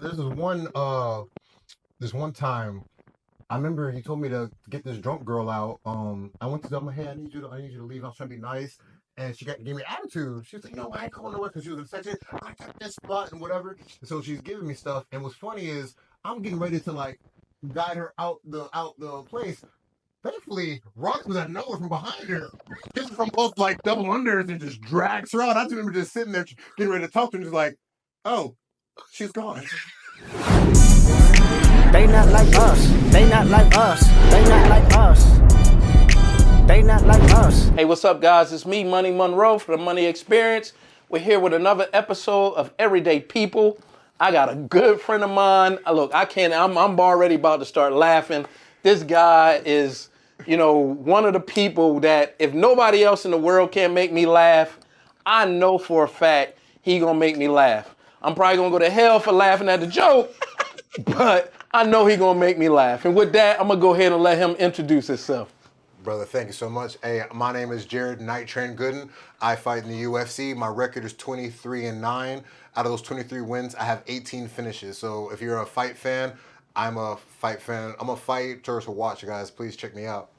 there's this one time I remember he told me to get this drunk girl out. I went to tell him, hey, I need you to leave. I was trying to be nice. And gave me attitude. She was like, no, I ain't going nowhere because she was in section. I got this spot and whatever. And so she's giving me stuff. And what's funny is I'm getting ready to like guide her out the place. Thankfully, Ross was at nowhere from behind her. Hits her from both like double unders and just drags her out. I just remember just sitting there getting ready to talk to her and just like, oh, she's gone. They not like us. They not like us. They not like us. They not like us. Hey, what's up, guys? It's me, Munnie Monroe from the Munnie Experience. We're here with another episode of Everyday People. I got a good friend of mine. Look, I'm already about to start laughing. This guy is, one of the people that if nobody else in the world can make me laugh, I know for a fact he gonna make me laugh. I'm probably gonna go to hell for laughing at the joke, but I know he gonna make me laugh. And with that, I'm gonna go ahead and let him introduce himself. Brother, thank you so much. Hey, my name is Jared Nite Gooden. I fight in the UFC. My record is 23-9. Out of those 23 wins, I have 18 finishes. So if you're a fight fan, I'm a fight fan. I'm a fighter to watch, guys. Please check me out.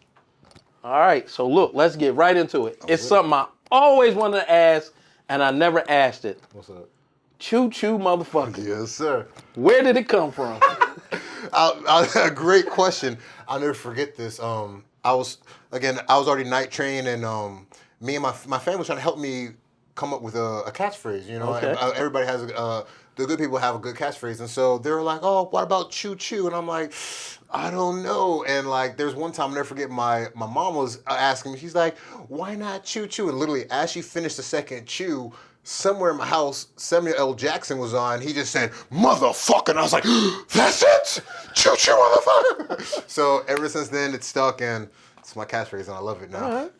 All right, so look, let's get right into it. It's something I always wanted to ask, and I never asked it. What's up? Choo choo motherfucker. Yes, sir. Where did it come from? A great question. I'll never forget this. I was already night trained, and me and my family was trying to help me come up with a catchphrase. Okay. Everybody has the good people have a good catchphrase, and so they were like, "Oh, what about choo choo?" And I'm like, "I don't know." And like, there's one time I'll never forget. My mom was asking me. She's like, "Why not choo choo?" And literally, as she finished the second chew, somewhere in my house, Samuel L. Jackson was on. He just said, "Motherfucker," and I was like, "That's it, choo choo, motherfucker." So ever since then, it's stuck, and it's my catchphrase, and I love it now. All right.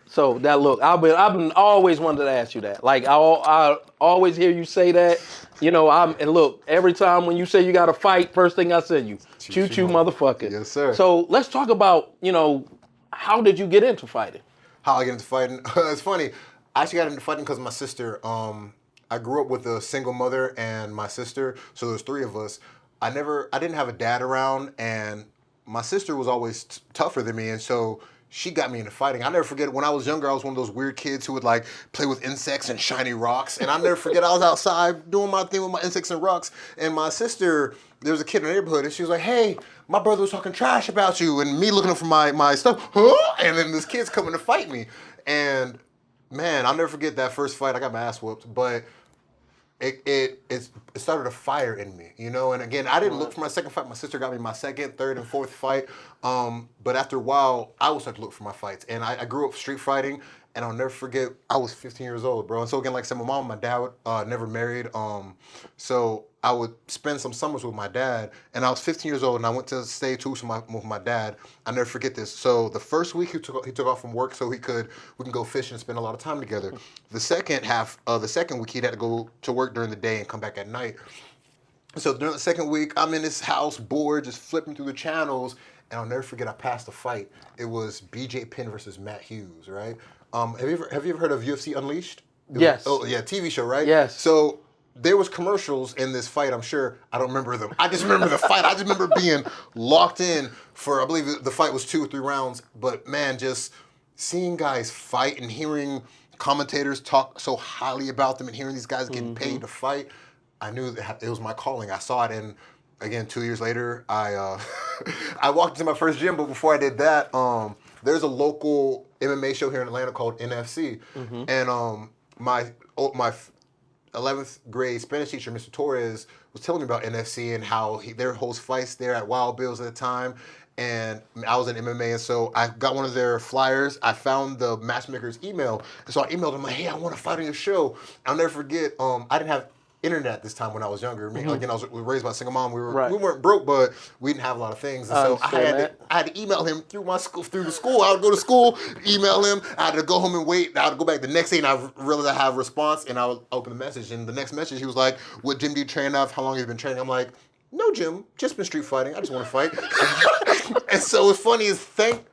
So that look, I've been always wanted to ask you that. Like I always hear you say that. And look, every time when you say you got to fight, first thing I send you, choo choo motherfucker. Yes, sir. So let's talk about, how did you get into fighting? How I get into fighting? It's funny. I actually got into fighting because of my sister. I grew up with a single mother and my sister, so there's three of us. I didn't have a dad around, and my sister was always tougher than me, and so she got me into fighting. I never forget when I was younger, I was one of those weird kids who would like play with insects and shiny rocks. And I never forget I was outside doing my thing with my insects and rocks. And my sister, there was a kid in the neighborhood, and she was like, "Hey, my brother was talking trash about you," and me looking for my stuff. Huh? And then this kid's coming to fight me. And man, I'll never forget that first fight. I got my ass whooped, but it started a fire in me, And again, I didn't look for my second fight. My sister got me my second, third, and fourth fight. But after a while, I would start to look for my fights. And I grew up street fighting, and I'll never forget, I was 15 years old, bro. And so again, like I said, my mom and my dad never married. So I would spend some summers with my dad, and I was 15 years old, and I went to stay 2 weeks with my dad. I'll never forget this. So the first week he took off from work so we can go fish and spend a lot of time together. The second week he'd had to go to work during the day and come back at night. So during the second week, I'm in this house bored, just flipping through the channels, and I'll never forget I passed a fight. It was BJ Penn versus Matt Hughes, right? Have you ever heard of UFC Unleashed? Yes. TV show, right? Yes. So there was commercials in this fight, I'm sure. I don't remember them. I just remember the fight. I just remember being locked in for, I believe the fight was 2 or 3 rounds. But man, just seeing guys fight and hearing commentators talk so highly about them and hearing these guys getting paid to fight, I knew that it was my calling. I saw it, and again, 2 years later, I walked into my first gym. But before I did that, there's a local MMA show here in Atlanta called NFC, and my 11th grade Spanish teacher, Mr. Torres, was telling me about NFC and how they host fights there at Wild Bill's at the time. And I was in MMA, and so I got one of their flyers. I found the matchmaker's email, and so I emailed him like, "Hey, I want to fight on your show." I'll never forget. I didn't have internet at this time when I was younger. Again, I was raised by a single mom. We weren't broke, but we didn't have a lot of things. And so I had to email him through the school. I would go to school, email him. I had to go home and wait. I had to go back the next day, and I realized I have a response, and I would open the message. And the next message, he was like, "What gym do you train at? How long have you been training?" I'm like, "No gym, just been street fighting. I just want to fight." And so what's funny is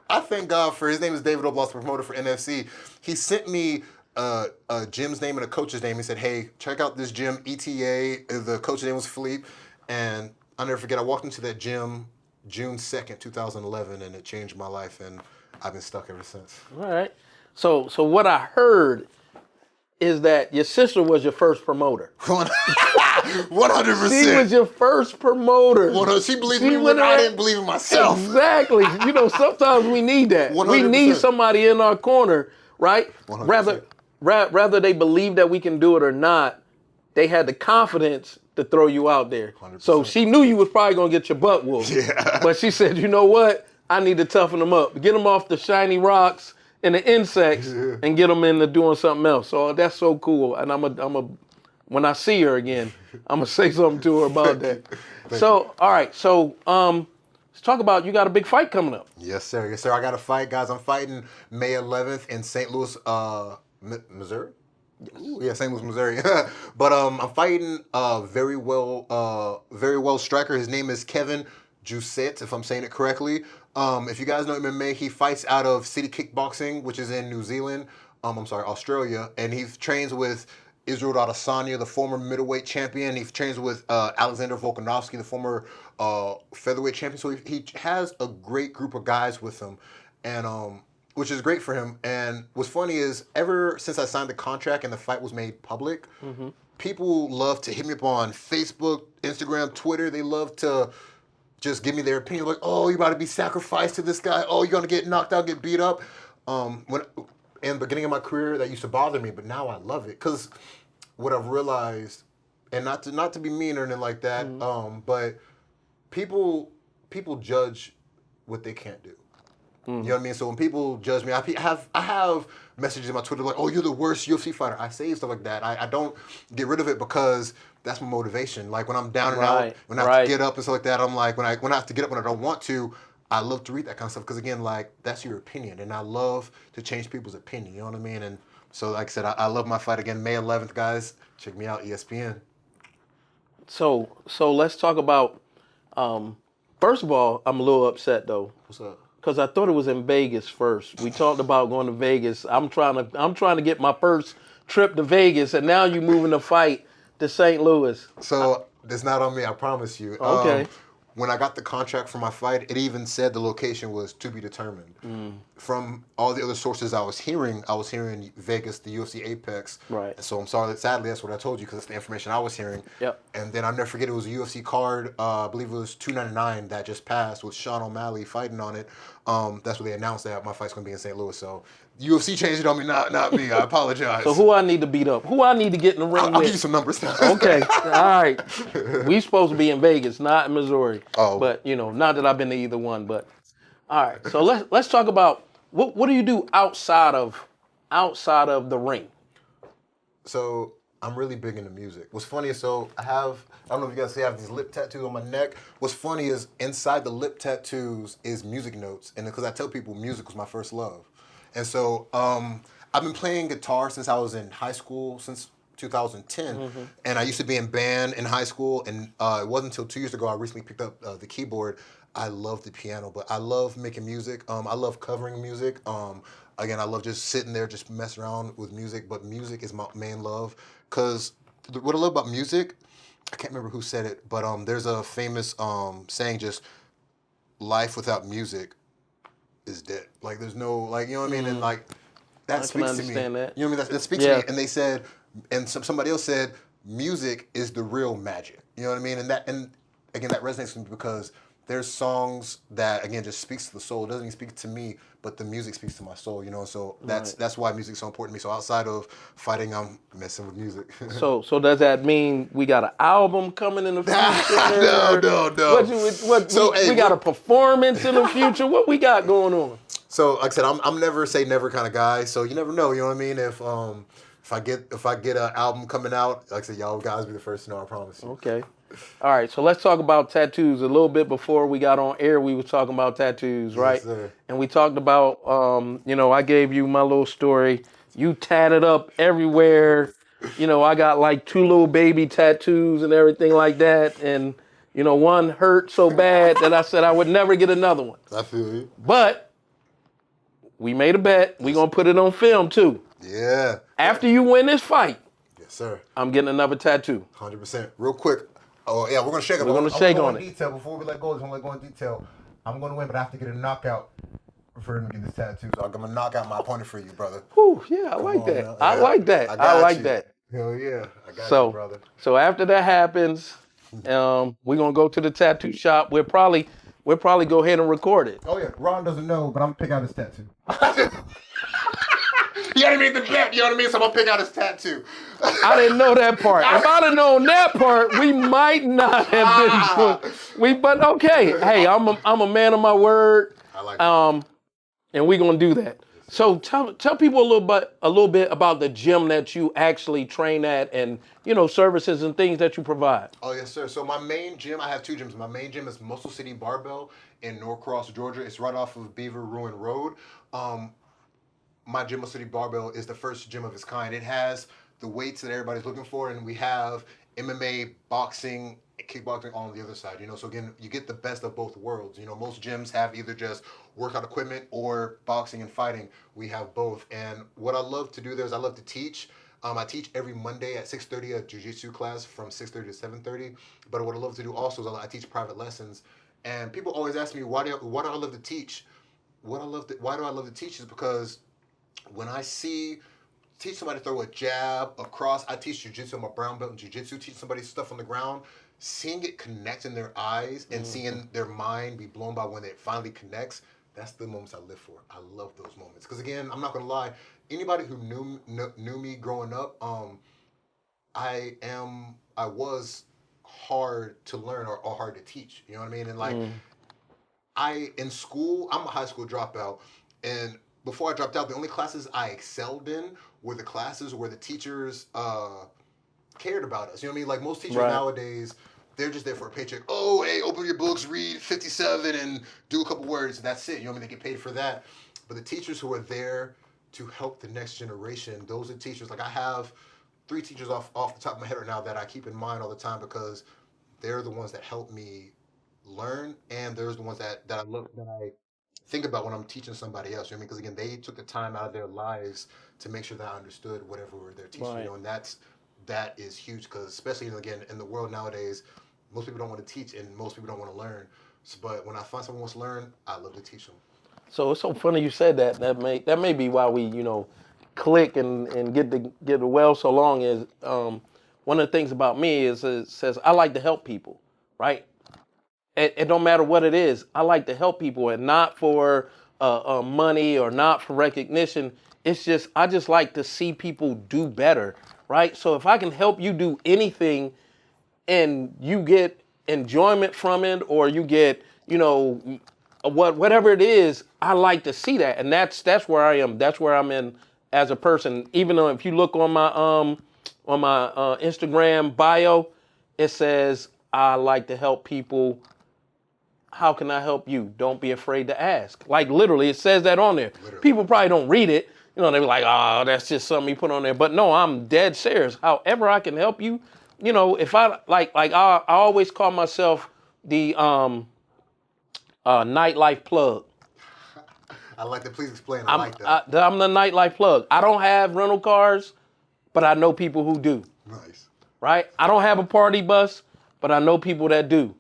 I thank God for, his name is David Oblas, promoter for NFC. He sent me a gym's name and a coach's name. He said, "Hey, check out this gym, ETA." The coach's name was Philippe. And I'll never forget, I walked into that gym June 2nd, 2011, and it changed my life, and I've been stuck ever since. All right. So what I heard is that your sister was your first promoter. 100%. She was your first promoter. 100%. She believed in me when I didn't believe in myself. Exactly. Sometimes we need that. 100%. We need somebody in our corner, right? 100%. Rather they believe that we can do it or not, they had the confidence to throw you out there. 100%. So she knew you was probably going to get your butt whooped. Yeah. But she said, you know what? I need to toughen them up. Get them off the shiny rocks and the insects and get them into doing something else. So that's so cool. And when I see her again, I'm going to say something to her about that. So, all right. So, let's talk about, you got a big fight coming up. Yes, sir. Yes, sir. I got a fight, guys. I'm fighting May 11th in St. Louis, Missouri. Ooh, yeah, St. Louis, Missouri. But I'm fighting a very well striker. His name is Kevin Jusset, if I'm saying it correctly. If you guys know MMA, he fights out of City Kickboxing, which is in New Zealand. Australia, and he trains with Israel Adesanya, the former middleweight champion. He trains with Alexander Volkanovski, the former featherweight champion. So he has a great group of guys with him, and which is great for him. And what's funny is, ever since I signed the contract and the fight was made public, people love to hit me up on Facebook, Instagram, Twitter. They love to just give me their opinion, like, oh, you're about to be sacrificed to this guy. Oh, you're going to get knocked out, get beat up. When in the beginning of my career, that used to bother me, but now I love it. Because what I've realized, and not to be mean or anything like that, but people judge what they can't do. You know what I mean? So when people judge me, I have messages in my Twitter like, oh, you're the worst UFC fighter. I say stuff like that. I don't get rid of it because that's my motivation. Like when I'm down and out, when I have to get up and stuff like that, I'm like, when I have to get up when I don't want to, I love to read that kind of stuff because, again, like, that's your opinion, and I love to change people's opinion, you know what I mean? And so, like I said, I love my fight again, May 11th, guys. Check me out, ESPN. So let's talk about, first of all, I'm a little upset, though. What's up? Because I thought it was in Vegas first. We talked about going to Vegas. I'm trying to get my first trip to Vegas, and now you're moving the fight to St. Louis. So it's not on me, I promise you. Okay. When I got the contract for my fight, it even said the location was to be determined. From all the other sources I was hearing Vegas, the UFC Apex. Right. So I'm sorry that sadly that's what I told you because that's the information I was hearing. Yep. And then I'll never forget, it was a UFC card, I believe it was 299 that just passed with Sean O'Malley fighting on it. That's what they announced that my fight's going to be in St. Louis. So UFC changed it on me, not me. I apologize. So who I need to beat up? Who I need to get in the ring with? I'll give you some numbers now. Okay. All right. We supposed to be in Vegas, not in Missouri. Oh. But, not that I've been to either one, but all right. So let's talk about what do you do outside of the ring? So I'm really big into music. What's funny is, so I don't know if you guys see, I have these lip tattoos on my neck. What's funny is, inside the lip tattoos is music notes. And because I tell people music was my first love. And so I've been playing guitar since I was in high school, since 2010. And I used to be in band in high school. And it wasn't until 2 years ago I recently picked up the keyboard. I love the piano, but I love making music. I love covering music. Again, I love just sitting there, just messing around with music. But music is my main love. Because what I love about music, I can't remember who said it, but there's a famous saying, just life without music is dead. Like, there's no, like, you know what I mean? And like, that speaks to me. That. You know what I mean? That speaks to me. And they said, and somebody else said, music is the real magic. You know what I mean? And again, that resonates with me because there's songs that, again, just speaks to the soul. It doesn't even speak to me, but the music speaks to my soul, So that's why music's so important to me. So outside of fighting, I'm messing with music. So does that mean we got an album coming in the future? No. We got a performance in the future? What we got going on? So, like I said, I'm never say never kind of guy. So you never know. You know what I mean? If I get an album coming out, like I said, y'all guys be the first to know. I promise you. Okay. All right, so let's talk about tattoos. A little bit before we got on air, we was talking about tattoos, right? Yes, sir. And we talked about, I gave you my little story. You tatted up everywhere. I got like 2 little baby tattoos and everything like that. And, one hurt so bad that I said I would never get another one. I feel you. But we made a bet. We're going to put it on film, too. Yeah. After you win this fight, Yes, sir. I'm getting another tattoo. 100%. Real quick, Oh yeah, we're gonna shake it. We're gonna shake on it. Detail before we let go. I just want to let go in detail. I'm gonna win, but I have to get a knockout for him to get this tattoo. So I'm gonna knock out my opponent for you, brother. Whew, yeah, I like that. Now. I like that. I like that. Hell yeah, I got So, you, brother. so after that happens, we're gonna go to the tattoo shop. We'll probably go ahead and record it. Oh yeah, Ron doesn't know, but I'm gonna pick out his tattoo. You already made the bet, you know what I mean? So I'm gonna pick out his tattoo. I didn't know that part. If I'd have known that part, we might not have been. But okay. Hey, I'm a man of my word. I like that. And we're gonna do that. So tell people a little bit about the gym that you actually train at, and services and things that you provide. Oh yes, sir. So my main gym, I have two gyms. My main gym is Muscle City Barbell in Norcross, Georgia. It's right off of Beaver Ruin Road. My gym, Muscle City Barbell, is the first gym of its kind. It has the weights that everybody's looking for, and we have MMA, boxing, kickboxing on the other side. So again, you get the best of both worlds. Most gyms have either just workout equipment or boxing and fighting. We have both. And what I love to do there is I love to teach. I teach every Monday at 6:30 a jiu-jitsu class from 6:30 to 7:30. But what I love to do also is I teach private lessons. And people always ask me, why do I love to teach? Why do I love to teach is because when I teach somebody to throw a jab, a cross, I teach jiu-jitsu. I'm a brown belt in jiu-jitsu. Teach somebody stuff on the ground. Seeing it connect in their eyes and seeing their mind be blown by when it finally connects, that's the moments I live for. I love those moments. Because again, I'm not going to lie, anybody who knew me growing up, I was hard to learn or hard to teach. You know what I mean? And in school, I'm a high school dropout. And before I dropped out, the only classes I excelled in were the classes where the teachers cared about us. You know what I mean? Like most teachers nowadays, they're just there for a paycheck. Oh, hey, open your books, read 57 and do a couple words. That's it. You know what I mean? They get paid for that. But the teachers who are there to help the next generation, those are teachers. Like I have 3 teachers off the top of my head right now that I keep in mind all the time because they're the ones that help me learn, and there's the ones that I think about when I'm teaching somebody else. You know what I mean? Because again, they took the time out of their lives to make sure that I understood whatever they're teaching. Right. And that is huge because especially again in the world nowadays, most people don't want to teach and most people don't want to learn. But when I find someone who wants to learn, I love to teach them. So it's so funny you said that. That may be why we click and get the well so long. Is one of the things about me is it says I like to help people, right? It don't matter what it is. I like to help people, and not for money or not for recognition. It's just I just like to see people do better, right? So if I can help you do anything, and you get enjoyment from it, or you get whatever it is, I like to see that, and that's where I am. That's where I'm in as a person. Even though if you look on my Instagram bio, it says I like to help people. How can I help you? Don't be afraid to ask. Like literally, it says that on there. Literally. People probably don't read it. They be like, oh, that's just something you put on there. But no, I'm dead serious. However I can help you, if I I always call myself the nightlife plug. I like that. Please explain. I like that. I'm the nightlife plug. I don't have rental cars, but I know people who do. Nice. Right? I don't have a party bus, but I know people that do.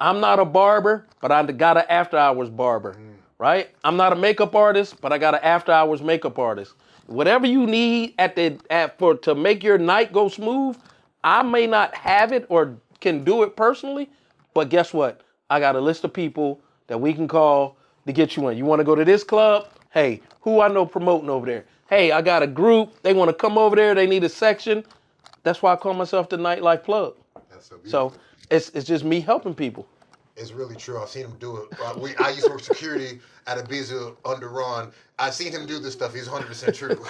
I'm not a barber, but I got an after-hours barber, right? I'm not a makeup artist, but I got an after-hours makeup artist. Whatever you need to make your night go smooth, I may not have it or can do it personally, but guess what? I got a list of people that we can call to get you in. You want to go to this club? Hey, who I know promoting over there? Hey, I got a group. They want to come over there. They need a section. That's why I call myself the nightlife plug. That's so beautiful. So it's just me helping people. It's really true. I've seen him do it. I used to work security at Ibiza under Ron. I've seen him do this stuff. He's 100% true.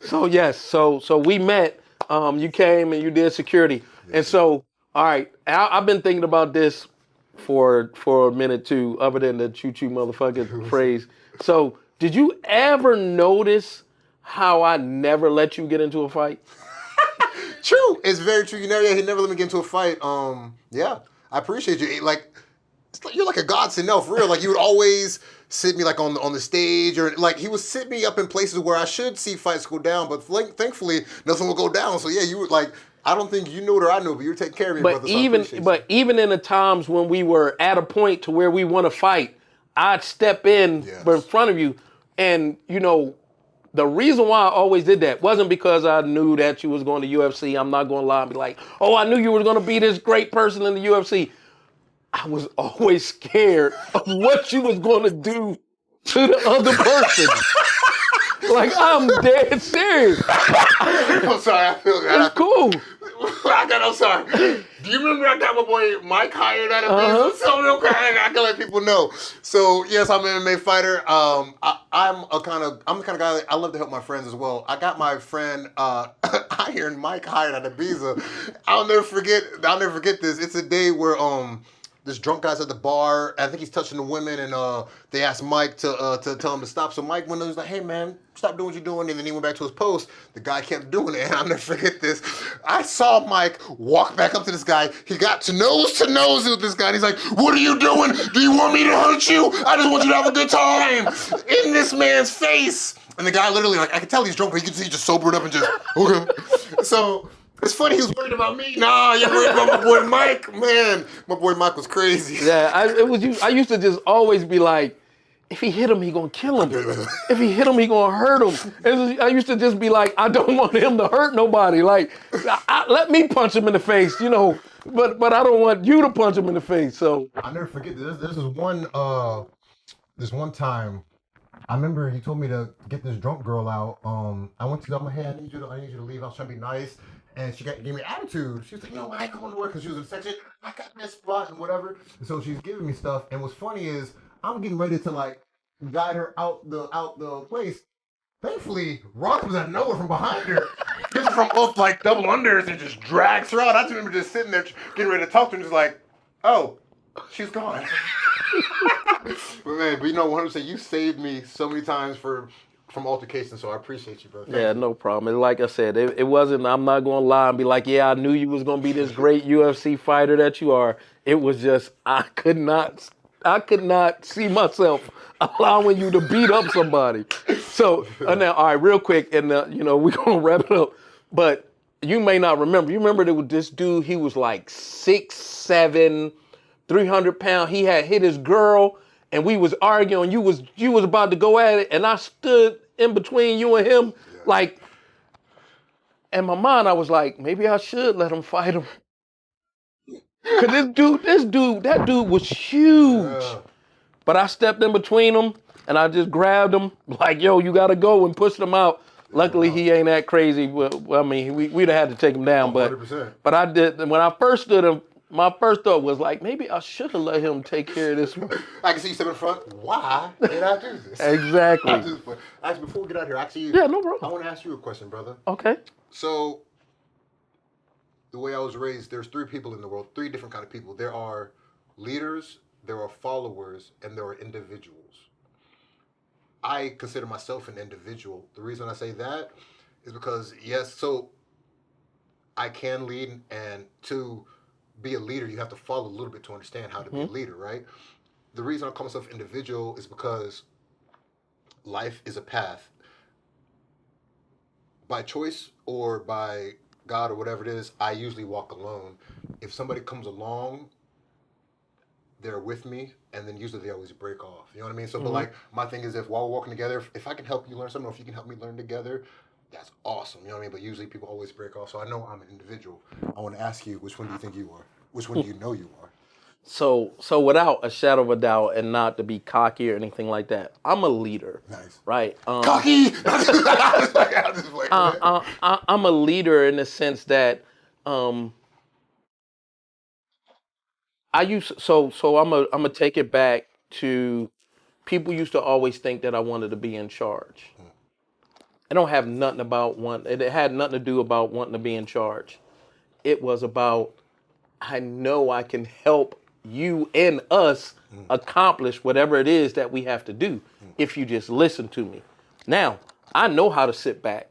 So yes, so we met. You came and you did security, and so all right. I've been thinking about this for a minute too, other than the choo-choo motherfucker phrase. So did you ever notice how I never let you get into a fight? True. It's very true. He never let me get into a fight. Yeah. I appreciate you. You're like a godsend, no, for real. Like you would always sit me like on the stage, or like he would sit me up in places where I should see fights go down, but thankfully nothing will go down. So yeah, you would like I don't think you knew it or I knew it, but you're taking care of me, brother. So I appreciate you. Even in the times when we were at a point to where we want to fight, I'd step in in front of you, and the reason why I always did that wasn't because I knew that you was going to UFC. I'm not going to lie and be like, oh, I knew you were going to be this great person in the UFC. I was always scared of what you was going to do to the other person. Like, I'm dead serious. I'm sorry, I feel that. It's cool. I'm sorry. Do you remember I got my boy Mike hired at a business? So real quick, I can let people know. So yes, I'm an MMA fighter. I'm the kind of guy that I love to help my friends as well. I got my friend Iron Mike hired at Ibiza. I'll never forget this. It's a day where this drunk guy's at the bar. I think he's touching the women, and they asked Mike to tell him to stop. So Mike went and was like, "Hey man, stop doing what you're doing." And then he went back to his post. The guy kept doing it, and I'll never forget this. I saw Mike walk back up to this guy. He got to nose with this guy, and he's like, "What are you doing? Do you want me to hurt you? I just want you to have a good time." In this man's face. And the guy literally, like, I could tell he's drunk, but you can see he just sobered up and just, okay. So it's funny, he was worried about me. Nah, you're worried about my boy Mike. Man, my boy Mike was crazy. Yeah, I used to just always be like, if he hit him, he gonna kill him. If he hit him, he gonna hurt him. I used to just be like, I don't want him to hurt nobody. Like, let me punch him in the face, but I don't want you to punch him in the face. So I'll never forget this. This one time, I remember he told me to get this drunk girl out. I went to tell my, hey, I need you to leave. I was trying to be nice. And she gave me attitude. She was like, no, I ain't going to work because she was in section. I got this spot and whatever. And so she's giving me stuff. And what's funny is I'm getting ready to like guide her out the place. Thankfully, Rock was out of nowhere from behind her. This is from up like double unders and just drags her out. I just remember just sitting there getting ready to talk to her and just like, oh, she's gone. But you know, 100%, you saved me so many times from altercations, so I appreciate you, brother. Yeah, no problem. And like I said, it wasn't, I'm not going to lie and be like, yeah, I knew you was going to be this great UFC fighter that you are. It was just, I could not see myself allowing you to beat up somebody. So, now, all right, real quick, and we're going to wrap it up. But you may not remember. You remember there was this dude, he was like 6'7", 300 pounds. He had hit his girl, and we was arguing. You was about to go at it, and I stood in between you and him, like. In my mind, I was like, maybe I should let him fight him, cause that dude was huge. Yeah. But I stepped in between them, and I just grabbed him, like, yo, you gotta go, and pushed him out. Luckily, he ain't that crazy. Well, I mean, we'd have had to take him down, 100%. But I did. When I first stood him, my first thought was like, maybe I should have let him take care of this one. I can see you step in front. Why did I do this? Exactly. Actually, before we get out here, yeah, no problem. I want to ask you a question, brother. Okay. So, the way I was raised, there's three people in the world, three different kind of people. There are leaders, there are followers, and there are individuals. I consider myself an individual. The reason I say that is because, yes, so I can lead, and to be a leader, you have to follow a little bit to understand how to be a leader, right? The reason I call myself individual is because life is a path. By choice or by God or whatever it is, I usually walk alone. If somebody comes along, they're with me, and then usually they always break off. You know what I mean? So, but like, my thing is, while we're walking together, if I can help you learn something, or if you can help me learn together, that's awesome. You know what I mean? But usually people always break off. So I know I'm an individual. I want to ask you, which one do you think you are? Which one do you know you are? So without a shadow of a doubt, and not to be cocky or anything like that, I'm a leader. Nice. Right? Cocky! I'm a leader in the sense that I'm gonna take it back to, people used to always think that I wanted to be in charge. It don't have nothing about it had nothing to do about wanting to be in charge. It was about, I know I can help you and us accomplish whatever it is that we have to do if you just listen to me. Now, I know how to sit back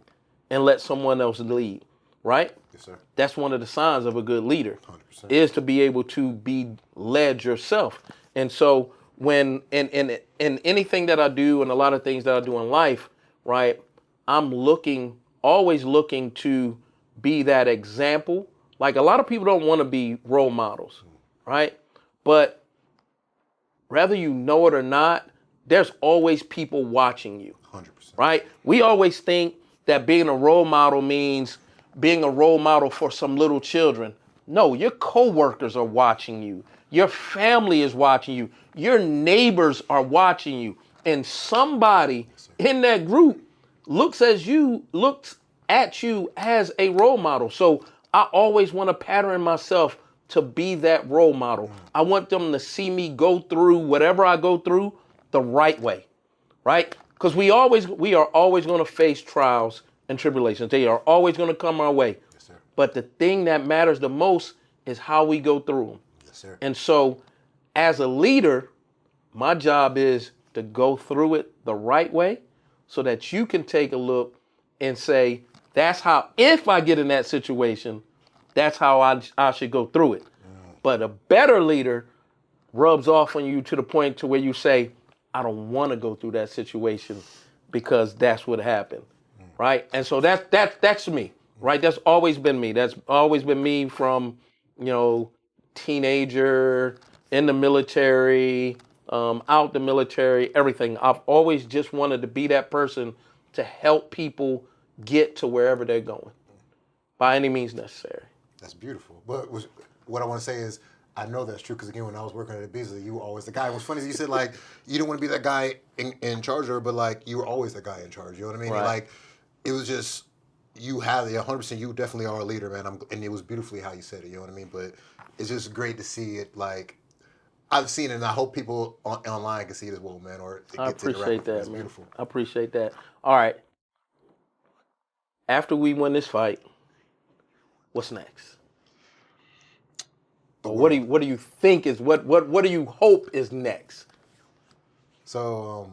and let someone else lead, right? Yes, sir. That's one of the signs of a good leader, 100%. is to be able to be led yourself. And so when in anything that I do, and a lot of things that I do in life, right, I'm always looking to be that example. Like a lot of people don't want to be role models, right? But whether you know it or not, there's always people watching you, 100%. right? We always think that being a role model means being a role model for some little children. No, your coworkers are watching you. Your family is watching you. Your neighbors are watching you. And somebody in that group looks at you as a role model. So I always want to pattern myself to be that role model. I want them to see me go through whatever I go through the right way, right? Because we are always going to face trials and tribulations. They are always going to come our way. Yes, sir. But the thing that matters the most is how we go through them. Yes, sir. And so as a leader, my job is to go through it the right way so that you can take a look and say, that's how, if I get in that situation, that's how I should go through it. But a better leader rubs off on you to the point to where you say, I don't want to go through that situation because that's what happened, right? And so that's me, right? That's always been me. That's always been me from, teenager, in the military, out the military, everything. I've always just wanted to be that person to help people get to wherever they're going by any means necessary. That's beautiful. But what I want to say is, I know that's true because, again, when I was working at a business, you were always the guy. What's funny is you said, like, you didn't want to be that guy in charge of her, but, like, you were always the guy in charge. You know what I mean? Right. Like, it was just, you have 100%, you definitely are a leader, man. And it was beautifully how you said it, you know what I mean? But it's just great to see it, like, I've seen it, and I hope people online can see it as well, man. Or I appreciate that, It's man. beautiful. I appreciate that. All right. After we win this fight, what's next? Or what do you think is what do you hope is next? So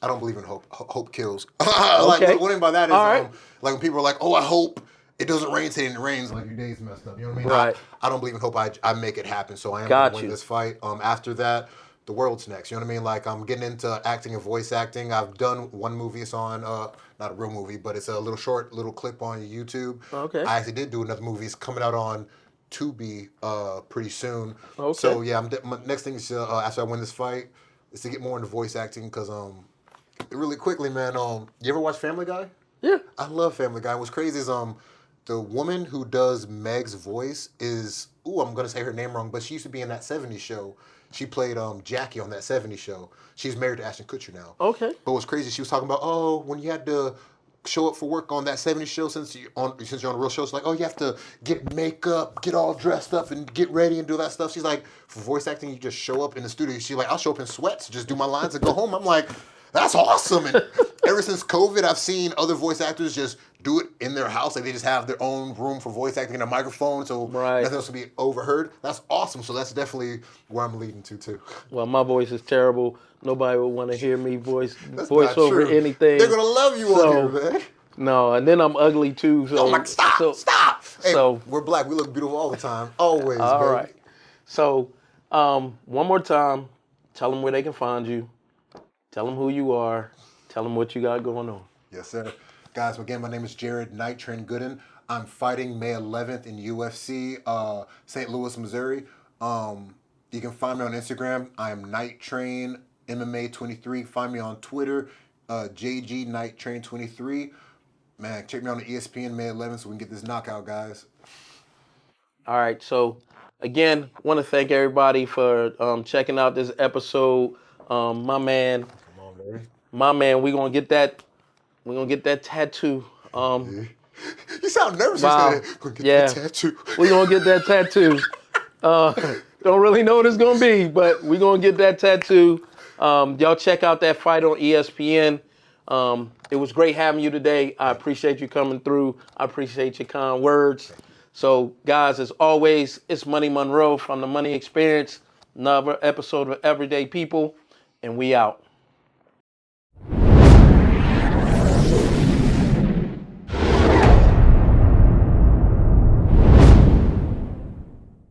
I don't believe in hope. Hope kills. Okay. Like what I mean by that is All right. like when people are like, "Oh, I hope it doesn't rain today," and it rains, like your day's messed up. You know what I mean? Right. I don't believe in hope. I make it happen. So I am Got going to win you. this fight. After that, the world's next. You know what I mean? Like I'm getting into acting and voice acting. I've done one movie. It's on not a real movie, but it's a little clip on YouTube. Okay. I actually did do another movie. It's coming out on Tubi pretty soon. Okay. So yeah, my next thing is after I win this fight is to get more into voice acting because really quickly, man. You ever watch Family Guy? Yeah. I love Family Guy. What's crazy is the woman who does Meg's voice is I'm gonna say her name wrong, but she used to be in that '70s show. She played Jackie on that '70s show. She's married to Ashton Kutcher now. Okay. But what's crazy, she was talking about when you had to show up for work on that '70s show since you're on a real show. It's like, you have to get makeup, get all dressed up, and get ready and do that stuff. She's like, for voice acting, you just show up in the studio. She's like, I'll show up in sweats, just do my lines and go home. I'm like, that's awesome. And ever since COVID, I've seen other voice actors just do it in their house. Like they just have their own room for voice acting and a microphone, so nothing else will be overheard. That's awesome. So that's definitely where I'm leading to too. Well, my voice is terrible. Nobody would want to hear me voice That's over not true. anything. They're gonna love you on here, man. No, and then I'm ugly too. So I'm like, stop. Hey, so we're black. We look beautiful all the time. Always, all baby. right. So one more time, tell them where they can find you. Tell them who you are. Tell them what you got going on. Yes, sir. Guys, again, my name is Jared Nite Gooden. I'm fighting May 11th in UFC, St. Louis, Missouri. You can find me on Instagram. I am Nite Train MMA 23. Find me on Twitter, JG Nite Train 23. Man, check me on the ESPN May 11th so we can get this knockout, guys. All right. So again, want to thank everybody for checking out this episode. My man, we're gonna get that tattoo. You sound nervous. Wow. Gonna get that tattoo. We're gonna get that tattoo. Don't really know what it's gonna be, but we're gonna get that tattoo. Y'all check out that fight on ESPN. It was great having you today. I appreciate you coming through. I appreciate your kind words. So, guys, as always, it's Munnie Monroe from the Munnie Experience. Another episode of Everyday People, and we out.